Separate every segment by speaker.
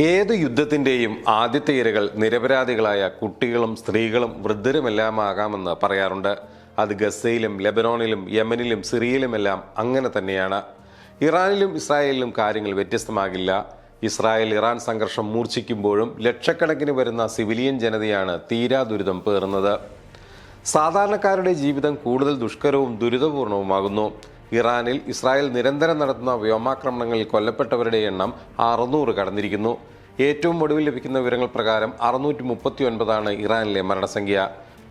Speaker 1: ഏത് യുദ്ധത്തിൻ്റെയും ആദ്യത്തെ ഇരകൾ നിരപരാധികളായ കുട്ടികളും സ്ത്രീകളും വൃദ്ധരുമെല്ലാം ആകാമെന്ന് പറയാറുണ്ട്. അത് ഗസയിലും ലെബനോണിലും യമനിലും സിറിയയിലുമെല്ലാം അങ്ങനെ തന്നെയാണ്. ഇറാനിലും ഇസ്രായേലിലും കാര്യങ്ങൾ വ്യത്യസ്തമാകില്ല. ഇസ്രായേൽ ഇറാൻ സംഘർഷം മൂർച്ഛിക്കുമ്പോഴും ലക്ഷക്കണക്കിന് വരുന്ന സിവിലിയൻ ജനതയാണ് തീരാ ദുരിതം പേറുന്നത്. സാധാരണക്കാരുടെ ജീവിതം കൂടുതൽ ദുഷ്കരവും ദുരിതപൂർണവുമാകുന്നു. ഇറാനിൽ ഇസ്രായേൽ നിരന്തരം നടത്തുന്ന വ്യോമാക്രമണങ്ങളിൽ കൊല്ലപ്പെട്ടവരുടെ എണ്ണം 600 കടന്നിരിക്കുന്നു. ഏറ്റവും ഒടുവിൽ ലഭിക്കുന്ന വിവരങ്ങൾ പ്രകാരം 639 ഇറാനിലെ മരണസംഖ്യ.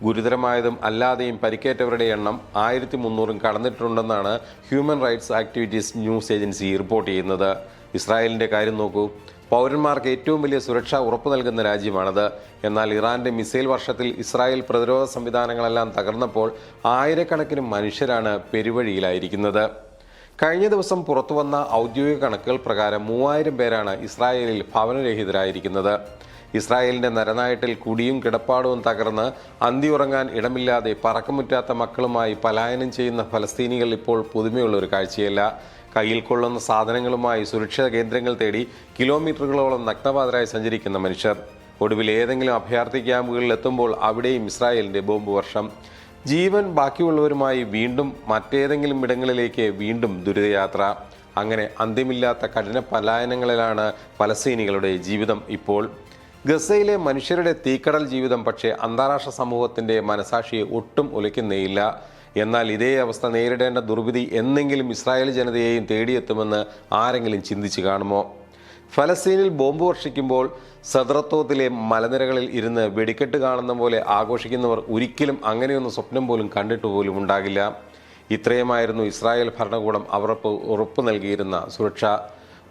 Speaker 1: ഗുരുതരമായതും അല്ലാതെയും പരിക്കേറ്റവരുടെ എണ്ണം 1300 കടന്നിട്ടുണ്ടെന്നാണ് human rights activities news agency report ചെയ്യുന്നത്. ഇസ്രായേലിന്റെ കാര്യം നോക്കൂ. പൗരന്മാർക്ക് ഏറ്റവും വലിയ സുരക്ഷ ഉറപ്പു നൽകുന്ന രാജ്യമാണത്. എന്നാൽ ഇറാന്റെ മിസൈൽ വർഷത്തിൽ ഇസ്രായേൽ പ്രതിരോധ സംവിധാനങ്ങളെല്ലാം തകർന്നപ്പോൾ ആയിരക്കണക്കിന് മനുഷ്യരാണ് പെരുവഴിയിലായിരിക്കുന്നത്. കഴിഞ്ഞ ദിവസം പുറത്തുവന്ന ഔദ്യോഗിക കണക്കുകൾ പ്രകാരം 3000 പേരാണ് ഇസ്രായേലിൽ ഭവനരഹിതരായിരിക്കുന്നത്. ഇസ്രായേലിന്റെ നരനായട്ടിൽ കുടിയും കിടപ്പാടവും തകർന്ന് അന്തിയുറങ്ങാൻ ഇടമില്ലാതെ പറക്കമുറ്റാത്ത മക്കളുമായി പലായനം ചെയ്യുന്ന ഫലസ്തീനികൾ ഇപ്പോൾ പുതുമയുള്ള ഒരു കാഴ്ചയല്ല. കയ്യിൽ കൊള്ളുന്ന സാധനങ്ങളുമായി സുരക്ഷിത കേന്ദ്രങ്ങൾ തേടി കിലോമീറ്ററുകളോളം നഗ്നപാതരായി സഞ്ചരിക്കുന്ന മനുഷ്യർ. ഒടുവിൽ ഏതെങ്കിലും അഭയാർത്ഥി ക്യാമ്പുകളിൽ എത്തുമ്പോൾ അവിടെയും ഇസ്രായേലിന്റെ ബോംബ് വർഷം. ജീവൻ ബാക്കിയുള്ളവരുമായി വീണ്ടും മറ്റേതെങ്കിലും ഇടങ്ങളിലേക്ക് വീണ്ടും ദുരിതയാത്ര. അങ്ങനെ അന്ത്യമില്ലാത്ത കഠിന പലായനങ്ങളിലാണ് ഫലസ്തീനികളുടെ ജീവിതം ഇപ്പോൾ. ഗസയിലെ മനുഷ്യരുടെ തീക്കടൽ ജീവിതം പക്ഷേ അന്താരാഷ്ട്ര സമൂഹത്തിന്റെ മനസാക്ഷിയെ ഒട്ടും ഉലയ്ക്കുന്നേയില്ല. എന്നാൽ ഇതേ അവസ്ഥ നേരിടേണ്ട ദുർവിധി എന്നെങ്കിലും ഇസ്രായേൽ ജനതയെയും തേടിയെത്തുമെന്ന് ആരെങ്കിലും ചിന്തിച്ചു കാണുമോ? ഫലസ്തീനിൽ ബോംബ് വർഷിക്കുമ്പോൾ സദ്രത്തോത്തിലെ മലനിരകളിൽ ഇരുന്ന് വെടിക്കെട്ട് കാണുന്ന പോലെ ആഘോഷിക്കുന്നവർ ഒരിക്കലും അങ്ങനെയൊന്നും സ്വപ്നം പോലും കണ്ടിട്ട് പോലും ഉണ്ടാകില്ല. ഇത്രയുമായിരുന്നു ഇസ്രായേൽ ഭരണകൂടം അവർക്ക് ഉറപ്പു നൽകിയിരുന്ന സുരക്ഷ.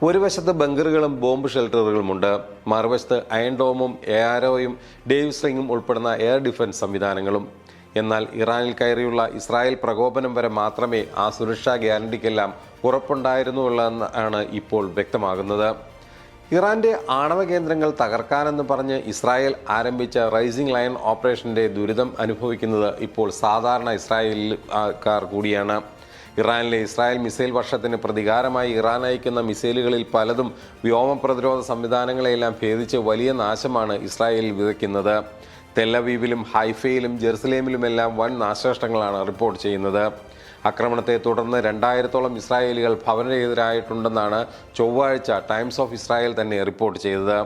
Speaker 1: ഒരു വശത്ത് ബങ്കറുകളും ബോംബ് ഷെൽട്ടറുകളുമുണ്ട്, മറുവശത്ത് അയൺ ഡോമും എയറോയും ഡേവിസ് റിങ്ങും ഉൾപ്പെടുന്ന എയർ ഡിഫൻസ് സംവിധാനങ്ങളും. എന്നാൽ ഇറാനിൽ കയറിയുള്ള ഇസ്രായേൽ പ്രകോപനം വരെ മാത്രമേ ആ സുരക്ഷാ ഗ്യാരണ്ടിക്കെല്ലാം ഉറപ്പുണ്ടായിരുന്നുള്ളതെന്നാണ് ഇപ്പോൾ വ്യക്തമാകുന്നത്. ഇറാന്റെ ആണവ കേന്ദ്രങ്ങൾ തകർക്കാനെന്ന് പറഞ്ഞ് ഇസ്രായേൽ ആരംഭിച്ച റൈസിംഗ് ലയൺ ഓപ്പറേഷന്റെ ദുരിതം അനുഭവിക്കുന്നത് ഇപ്പോൾ സാധാരണ ഇസ്രായേൽക്കാർ കൂടിയാണ്. ഇറാനിലെ ഇസ്രായേൽ മിസൈൽ വർഷത്തിന് പ്രതികാരമായി ഇറാൻ അയക്കുന്ന മിസൈലുകളിൽ പലതും വ്യോമ പ്രതിരോധ സംവിധാനങ്ങളെല്ലാം ഭേദിച്ച് വലിയ നാശമാണ് ഇസ്രായേലിൽ വിതയ്ക്കുന്നത്. തെല്ലവീവിലും ഹൈഫയിലും ജെറുസലേമിലുമെല്ലാം വൻ നാശനഷ്ടങ്ങളാണ് റിപ്പോർട്ട് ചെയ്യുന്നത്. ആക്രമണത്തെ തുടർന്ന് 2000-ഓളം ഇസ്രായേലികൾ ഭവനരഹിതരായിട്ടുണ്ടെന്നാണ് ചൊവ്വാഴ്ച ടൈംസ് ഓഫ് ഇസ്രായേൽ തന്നെ റിപ്പോർട്ട് ചെയ്തത്.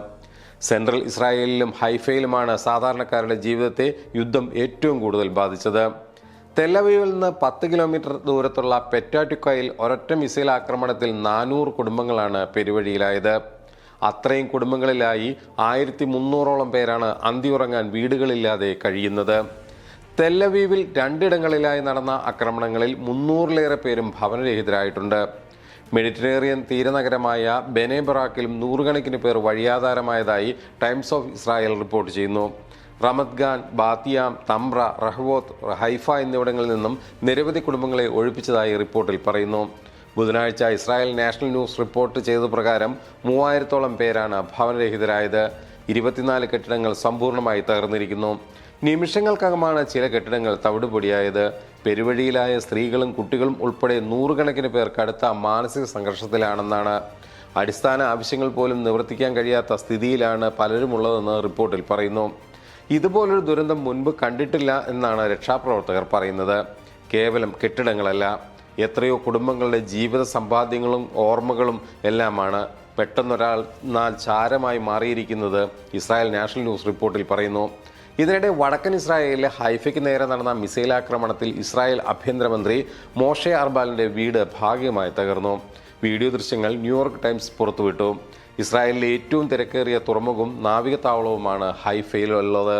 Speaker 1: സെൻട്രൽ ഇസ്രായേലിലും ഹൈഫയിലുമാണ് സാധാരണക്കാരുടെ ജീവിതത്തെ യുദ്ധം ഏറ്റവും കൂടുതൽ ബാധിച്ചത്. തെല്ലവീവിൽ നിന്ന് 10 കിലോമീറ്റർ ദൂരത്തുള്ള പെറ്റാറ്റുക്കയിൽ ഒരൊറ്റ മിസൈൽ ആക്രമണത്തിൽ 400 കുടുംബങ്ങളാണ് പെരുവഴിയിലായത്. അത്രയും കുടുംബങ്ങളിലായി 1300-ഓളം പേരാണ് അന്തിയുറങ്ങാൻ വീടുകളില്ലാതെ കഴിയുന്നത്. തെല്ലവീവിൽ 2 ഇടങ്ങളിലായി നടന്ന ആക്രമണങ്ങളിൽ 300-ലേറെ പേരും ഭവനരഹിതരായിട്ടുണ്ട്. മെഡിറ്ററേനിയൻ തീരനഗരമായ ബെനെ ബറാക്കിലും 100 കണക്കിന് പേർ വഴിയാധാരമായതായി ടൈംസ് ഓഫ് ഇസ്രായേൽ റിപ്പോർട്ട് ചെയ്യുന്നു. റമത് ഗാൻ, ബാത്തിയാം, തംറ, റഹ്വോത്ത്, ഹൈഫ എന്നിവിടങ്ങളിൽ നിന്നും നിരവധി കുടുംബങ്ങളെ ഒഴിപ്പിച്ചതായി റിപ്പോർട്ടിൽ പറയുന്നു. ബുധനാഴ്ച ഇസ്രായേൽ നാഷണൽ ന്യൂസ് റിപ്പോർട്ട് ചെയ്ത പ്രകാരം 3000-ഓളം പേരാണ് ഭവനരഹിതരായത്. 24 കെട്ടിടങ്ങൾ സമ്പൂർണ്ണമായി തകർന്നിരിക്കുന്നു. നിമിഷങ്ങൾക്കകമാണ് ചില കെട്ടിടങ്ങൾ തവിടുപൊടിയായത്. പെരുവഴിയിലായ സ്ത്രീകളും കുട്ടികളും ഉൾപ്പെടെ 100 കണക്കിന് പേർ കടുത്ത മാനസിക സംഘർഷത്തിലാണെന്നാണ്. അടിസ്ഥാന ആവശ്യങ്ങൾ പോലും നിവർത്തിക്കാൻ കഴിയാത്ത സ്ഥിതിയിലാണ് പലരുമുള്ളതെന്ന് റിപ്പോർട്ടിൽ പറയുന്നു. ഇതുപോലൊരു ദുരന്തം മുൻപ് കണ്ടിട്ടില്ല എന്നാണ് രക്ഷാപ്രവർത്തകർ പറയുന്നത്. കേവലം കെട്ടിടങ്ങളല്ല, എത്രയോ കുടുംബങ്ങളുടെ ജീവിത സമ്പാദ്യങ്ങളും ഓർമ്മകളും എല്ലാമാണ് പെട്ടെന്നൊരാൾ ചാരമായി മാറിയിരിക്കുന്നത് ഇസ്രായേൽ നാഷണൽ ന്യൂസ് റിപ്പോർട്ടിൽ പറയുന്നു. ഇതിനിടെ വടക്കൻ ഇസ്രായേലിലെ ഹൈഫയ്ക്ക് നേരെ നടന്ന മിസൈൽ ആക്രമണത്തിൽ ഇസ്രായേൽ ആഭ്യന്തരമന്ത്രി മോഷെ അർബാലിന്റെ വീട് ഭാഗികമായി തകർന്നു. വീഡിയോ ദൃശ്യങ്ങൾ ന്യൂയോർക്ക് ടൈംസ് പുറത്തുവിട്ടു. ഇസ്രായേലിലെ ഏറ്റവും തിരക്കേറിയ തുറമുഖവും നാവികത്താവളവുമാണ് ഹൈഫയിലുള്ളത്.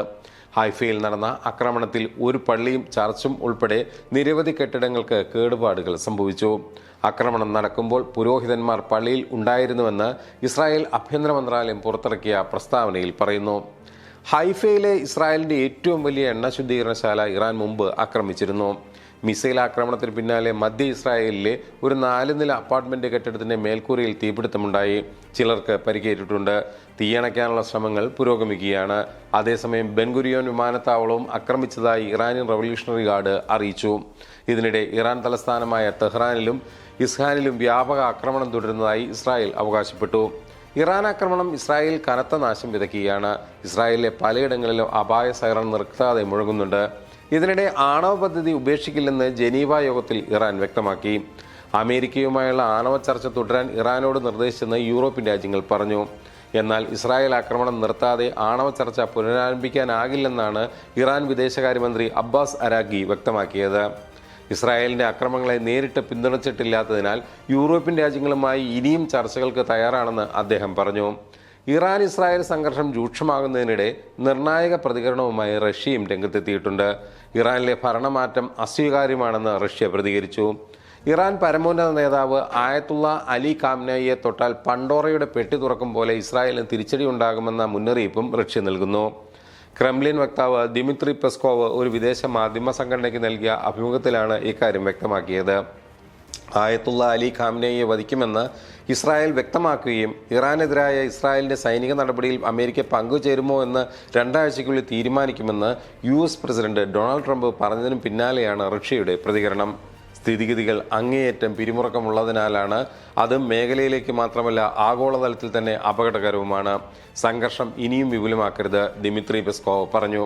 Speaker 1: ഹൈഫയിൽ നടന്ന ആക്രമണത്തിൽ ഒരു പള്ളിയും ചർച്ചും ഉൾപ്പെടെ നിരവധി കെട്ടിടങ്ങൾക്ക് കേടുപാടുകൾ സംഭവിച്ചു. ആക്രമണം നടക്കുമ്പോൾ പുരോഹിതന്മാർ പള്ളിയിൽ ഉണ്ടായിരുന്നുവെന്ന് ഇസ്രായേൽ ആഭ്യന്തര മന്ത്രാലയം പുറത്തിറക്കിയ പ്രസ്താവനയിൽ പറയുന്നു. ഹൈഫയിലെ ഇസ്രായേലിന്റെ ഏറ്റവും വലിയ എണ്ണ ശുദ്ധീകരണശാല ഇറാൻ മുമ്പ് ആക്രമിച്ചിരുന്നു. മിസൈൽ ആക്രമണത്തിന് പിന്നാലെ മധ്യ ഇസ്രായേലിലെ ഒരു 4 നില അപ്പാർട്ട്മെന്റ് കെട്ടിടത്തിന്റെ മേൽക്കൂരയിൽ തീപിടുത്തമുണ്ടായി. ചിലർക്ക് പരിക്കേറ്റിട്ടുണ്ട്. തീയണയ്ക്കാനുള്ള ശ്രമങ്ങൾ പുരോഗമിക്കുകയാണ്. അതേസമയം ബെൻഗുരിയോൻ വിമാനത്താവളവും ആക്രമിച്ചതായി ഇറാനിയൻ റവല്യൂഷണറി ഗാർഡ് അറിയിച്ചു. ഇതിനിടെ ഇറാൻ തലസ്ഥാനമായ ടെഹ്റാനിലും ഇസ്ഹാനിലും വ്യാപക ആക്രമണം തുടരുന്നതായി ഇസ്രായേൽ അവകാശപ്പെട്ടു. ഇറാൻ ആക്രമണം ഇസ്രായേൽ കനത്ത നാശം വിതയ്ക്കുകയാണ്. ഇസ്രായേലിലെ പലയിടങ്ങളിലും അപായ സൈറൺ നിർത്താതെ മുഴങ്ങുന്നുണ്ട്. ഇതിനിടെ ആണവ പദ്ധതി ഉപേക്ഷിക്കില്ലെന്ന് ജനീവ യോഗത്തിൽ ഇറാൻ വ്യക്തമാക്കി. അമേരിക്കയുമായുള്ള ആണവ ചർച്ച തുടരാൻ ഇറാനോട് നിർദ്ദേശിച്ചെന്ന് യൂറോപ്യൻ രാജ്യങ്ങൾ പറഞ്ഞു. എന്നാൽ ഇസ്രായേൽ ആക്രമണം നിർത്താതെ ആണവ ചർച്ച പുനരാരംഭിക്കാനാകില്ലെന്നാണ് ഇറാൻ വിദേശകാര്യമന്ത്രി അബ്ബാസ് അരാഗി വ്യക്തമാക്കിയത്. ഇസ്രായേലിന്റെ ആക്രമണങ്ങളെ നേരിട്ട് പിന്തുണച്ചിട്ടില്ലാത്തതിനാൽ യൂറോപ്യൻ രാജ്യങ്ങളുമായി ഇനിയും ചർച്ചകൾക്ക് തയ്യാറാണെന്ന് അദ്ദേഹം പറഞ്ഞു. ഇറാൻ ഇസ്രായേൽ സംഘർഷം രൂക്ഷമാകുന്നതിനിടെ നിർണായക പ്രതികരണവുമായി റഷ്യയും രംഗത്തെത്തിയിട്ടുണ്ട്. ഇറാനിലെ ഭരണമാറ്റം അസ്വീകാര്യമാണെന്ന് റഷ്യ പ്രതികരിച്ചു. ഇറാൻ പരമോന്നത നേതാവ് ആയത്തുള്ള അലി ഖാംനയെ തൊട്ടാൽ പണ്ടോറയുടെ പെട്ടി തുറക്കും പോലെ ഇസ്രായേലിന് തിരിച്ചടി ഉണ്ടാകുമെന്ന മുന്നറിയിപ്പും റഷ്യ നൽകുന്നു. ക്രെംലിൻ വക്താവ് ദിമിത്രി പെസ്കോവ് ഒരു വിദേശ മാധ്യമ സംഘടനയ്ക്ക് നൽകിയ അഭിമുഖത്തിലാണ് ഇക്കാര്യം വ്യക്തമാക്കിയത്. ആയത്തുള്ള അലി ഖാംനയെ വധിക്കുമെന്ന് ഇസ്രായേൽ വ്യക്തമാക്കുകയും ഇറാനെതിരായ ഇസ്രായേലിന്റെ സൈനിക നടപടിയിൽ അമേരിക്ക പങ്കുചേരുമോ എന്ന് 2 ആഴ്ചയ്ക്കുള്ളിൽ തീരുമാനിക്കുമെന്ന് US പ്രസിഡന്റ് ഡൊണാൾഡ് ട്രംപ് പറഞ്ഞതിനും പിന്നാലെയാണ് റഷ്യയുടെ പ്രതികരണം. സ്ഥിതിഗതികൾ അങ്ങേയറ്റം പിരിമുറുക്കമുള്ളതിനാലാണ് അത് മേഖലയിലേക്ക് മാത്രമല്ല ആഗോളതലത്തിൽ തന്നെ അപകടകരവുമാണ്. സംഘർഷം ഇനിയും വിപുലമാക്കരുത്, ദിമിത്രി പെസ്കോവ് പറഞ്ഞു.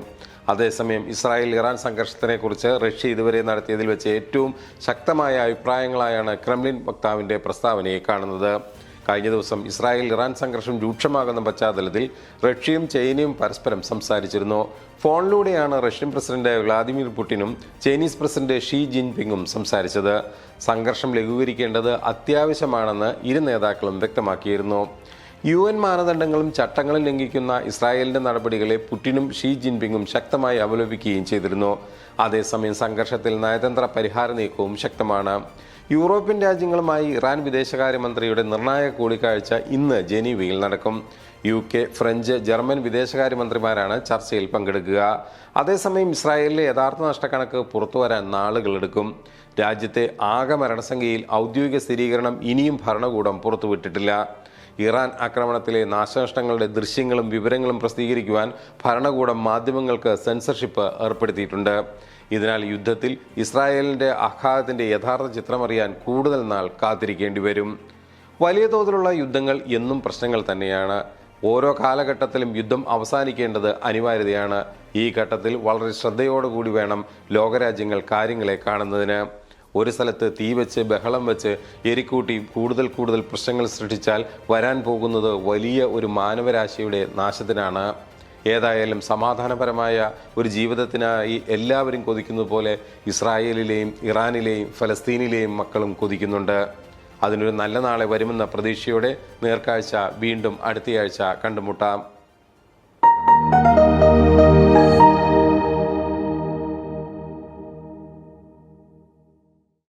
Speaker 1: അതേസമയം ഇസ്രായേൽ ഇറാൻ സംഘർഷത്തിനെക്കുറിച്ച് റഷ്യ ഇതുവരെ നടത്തിയതിൽ വെച്ച് ഏറ്റവും ശക്തമായ അഭിപ്രായങ്ങളായാണ് ക്രെംലിൻ വക്താവിന്റെ പ്രസ്താവനയെ കാണുന്നത്. കഴിഞ്ഞ ദിവസം ഇസ്രായേൽ ഇറാൻ സംഘർഷം രൂക്ഷമാകുന്ന പശ്ചാത്തലത്തിൽ റഷ്യയും ചൈനയും പരസ്പരം സംസാരിച്ചിരുന്നു. ഫോണിലൂടെയാണ് റഷ്യൻ പ്രസിഡന്റ് വ്ളാദിമിർ പുടിനും ചൈനീസ് പ്രസിഡന്റ് ഷീ ജിൻപിങ്ങും സംസാരിച്ചത്. സംഘർഷം ലഘൂകരിക്കേണ്ടത് അത്യാവശ്യമാണെന്ന് ഇരു നേതാക്കളും വ്യക്തമാക്കിയിരുന്നു. UN മാനദണ്ഡങ്ങളും ചട്ടങ്ങളും ലംഘിക്കുന്ന ഇസ്രായേലിന്റെ നടപടികളെ പുടിനും ഷീ ജിൻപിങ്ങും ശക്തമായി അപലപിക്കുകയും ചെയ്തിരുന്നു. അതേസമയം സംഘർഷത്തിൽ നയതന്ത്ര പരിഹാര നീക്കവും ശക്തമാണ്. യൂറോപ്യൻ രാജ്യങ്ങളുമായി ഇറാൻ വിദേശകാര്യമന്ത്രിയുടെ നിർണായക കൂടിക്കാഴ്ച ഇന്ന് ജനീവയിൽ നടക്കും. UK, ഫ്രഞ്ച്, ജർമ്മൻ വിദേശകാര്യമന്ത്രിമാരാണ് ചർച്ചയിൽ പങ്കെടുക്കുക. അതേസമയം ഇസ്രായേലിലെ യഥാർത്ഥ നഷ്ടക്കണക്ക് പുറത്തുവരാൻ നാളുകളെടുക്കും. രാജ്യത്തെ ആകെ മരണസംഖ്യയിൽ ഔദ്യോഗിക സ്ഥിരീകരണം ഇനിയും ഭരണകൂടം പുറത്തുവിട്ടിട്ടില്ല. ഇറാൻ ആക്രമണത്തിലെ നാശനഷ്ടങ്ങളുടെ ദൃശ്യങ്ങളും വിവരങ്ങളും പ്രസിദ്ധീകരിക്കുവാൻ ഭരണകൂടം മാധ്യമങ്ങൾക്ക് സെൻസർഷിപ്പ് ഏർപ്പെടുത്തിയിട്ടുണ്ട്. ഇതിനാൽ യുദ്ധത്തിൽ ഇസ്രായേലിന്റെ ആഘാതത്തിന്റെ യഥാർത്ഥ ചിത്രമറിയാൻ കൂടുതൽ നാൾ കാത്തിരിക്കേണ്ടി വരും. വലിയ തോതിലുള്ള യുദ്ധങ്ങൾ എന്നും പ്രശ്നങ്ങൾ തന്നെയാണ്. ഓരോ കാലഘട്ടത്തിലും യുദ്ധം അവസാനിക്കേണ്ടത് അനിവാര്യതയാണ്. ഈ ഘട്ടത്തിൽ വളരെ ശ്രദ്ധയോടുകൂടി വേണം ലോകരാജ്യങ്ങൾ കാര്യങ്ങളെ കാണുന്നതിന്. ഒരു സ്ഥലത്ത് തീ വെച്ച് ബഹളം വെച്ച് എരിക്കൂട്ടി കൂടുതൽ പ്രശ്നങ്ങൾ സൃഷ്ടിച്ചാൽ വരാൻ പോകുന്നത് വലിയ ഒരു മാനവരാശിയുടെ നാശത്തിനാണ്. ഏതായാലും സമാധാനപരമായ ഒരു ജീവിതത്തിനായി എല്ലാവരും കൊതിക്കുന്നത് പോലെ ഇസ്രായേലിലെയും ഇറാനിലെയും ഫലസ്തീനിലെയും മക്കളും കൊതിക്കുന്നുണ്ട്. അതിനൊരു നല്ല നാളെ വരുമെന്ന പ്രതീക്ഷയോടെ നേർക്കാഴ്ച വീണ്ടും അടുത്തയാഴ്ച കണ്ടുമുട്ടാം.